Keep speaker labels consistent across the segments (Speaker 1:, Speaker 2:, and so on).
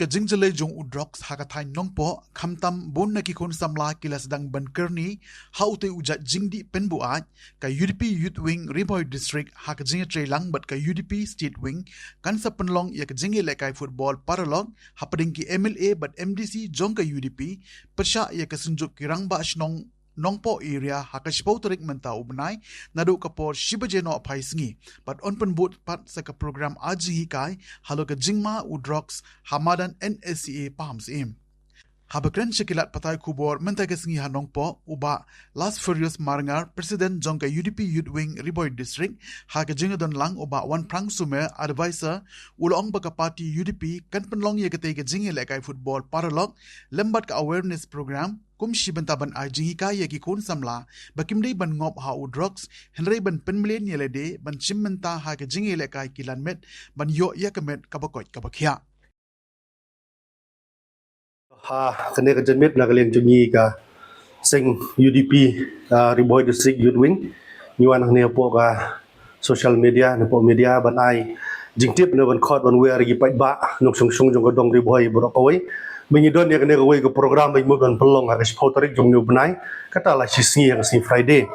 Speaker 1: ka jingjale jong udrox hakathai nongpo khamtam bon na ki khon samla kilas dang bankerni haute uja jingdi penbu aj ka UDP Youth Wing Riboy District hak jinga trelang bat ka UDP State Wing kan sa penlong ya ka jinga lekai football paralog hapading ki MLA bat MDC jong ka UDP persya ya ka sunjuk kirang ba asnong nongpo area hakashpau tarik menta ubnai nadu kapor shibajeno apai singi but on penbut pat sa ka program aji kai halo ka jingma udrox hamadan NSCA pahams im habakran shakilat patai kubor menta ka singi hanongpo uba last furious marangar president jongka UDP Youth Wing Riboy District ha ka jinga don lang uba wan prang sume advisor ulong baka party UDP kan penlong ye ka te ka jinga lekai football paralog lembat ka awareness program kum shibantaban ajingi kaya ki kun samla bakimdei ban ngop ha udrox henry ban penmlen yelede ban chimmenta ha ka jingi le kai kilanmet ban yo yakamet kabakot kabakya
Speaker 2: ha kene ka jenmet na kalian jungi ka sing UDP Riboy District Youth Wing nyuan ne po ka social media ne po media ban ai jingtip ne ban khot ban we ari pai ba nok sung sung jong ka dong Riboy bro kawai mengidon ya kene kawai ke program baik mud ban pelong harus tarik jong new benai kata lah sisi yang si Friday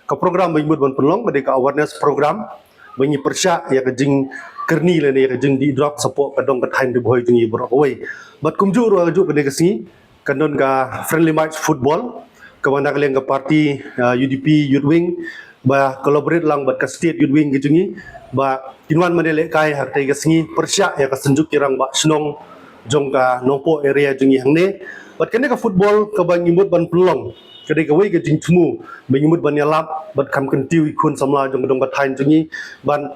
Speaker 2: ke program baik mud ban pelong pada ke awareness program bangi persya ya ke jing kerni le ne ke jing di drop support ke dong ke time di boy jing bro kawai bat kumju ro ju kene ke si kandon ka friendly match football ke mana kalian ke party UDP Youth Wing ba collaborate lang bat ke state Youth Wing ke jingi ba kinwan manele kai hak te ke singi persya ya ke senjuk kirang ba snong jongka nongpo area jungi hangne bat kene ka football ka bangimut ban pelong kede ka wei ka jingtmu bangimut ban yalap bat kam kentiu ikun samla jong dong ka thain jungi ban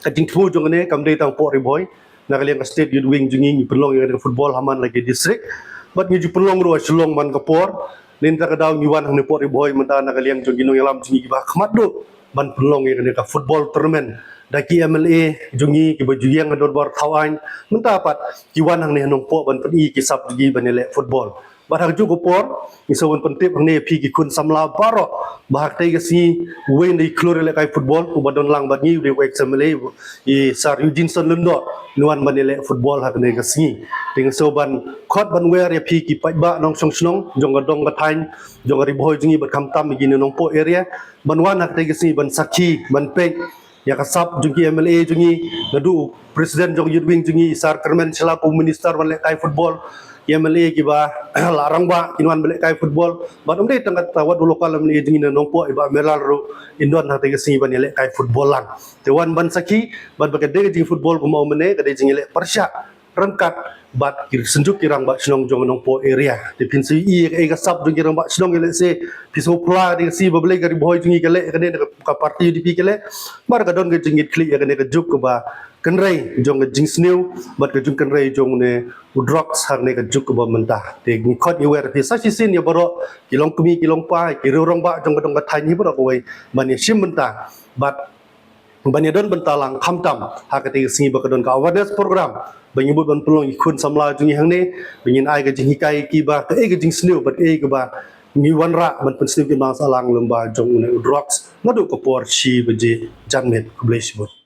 Speaker 2: ka jingtmu jong ne kam dei tang po Riboy na kalian ka state Youth Wing jungi ni pelong yang ka football haman lagi district bat ni ju pelong ro selong man ka por len ta ka daw ni wan hangne po Riboy menta na kalian jungi no yalam jungi ba khamat do ban pelong yang ka football tournament daki MLA jungi ki baju yang ador bar thawain menta pat ki wan hang ne nong po ban pen i ki sap gi ban le football bar hang ju ko por ni sawon pentip hang ne phi ki kun samla baro bahak tai ga si wen dei klore le kai football ku badon lang bat ni de wek MLA i sar Eugene lundo nuan ban le football hak ne ga si ting so ban khot ban wer ya phi ki pai ba nong song snong jong ga dong ga thain jong ga Riboy jungi bat kam tam gi ne nong po area ban wan hak tai ga si ban sakhi ban pe ya kasap jungi MLA jungi ngadu presiden jong Youth Wing jungi sar kermen selaku minister ban kai football MLA ki ba larang ba kinwan ban kai football ba umde tangkat tawad lokal MLA jungi na nongpo iba meral ro indon hate ke singi ban le kai football lang te wan ban saki ban ba de jing football ko mau mene ka de jingi le persya rangkat bat kir senjuk kirang ba snong jong nongpo area te pinsi i ka sap jong kirang ba snong le se piso pla de si ba ble ka Riboy jungi ka le ka de ka party UDP ka le bar ka don ka jingi kli ya ka ne ka juk ba kenrai jong jing snew bat ka jung kenrai jong ne udrox har ne ka juk ba menta te ni khot ni wer pi sa si sin ya baro kilong kumi kilong pa ki rong ba jong ka dong ka thai ni baro ko wai ban ni sim menta bat banyadon bentalang khamtam hakati singi bakadon ka awareness program banyibut ban pelong ikun samla jungi hangne bingin ai ga jingi kai ki ba ka e ga jing snew bat e ga ba ni wanra ban pen snew ki ma salang lomba jong ne udrox ngadu ko por shi beje janmet kublesibut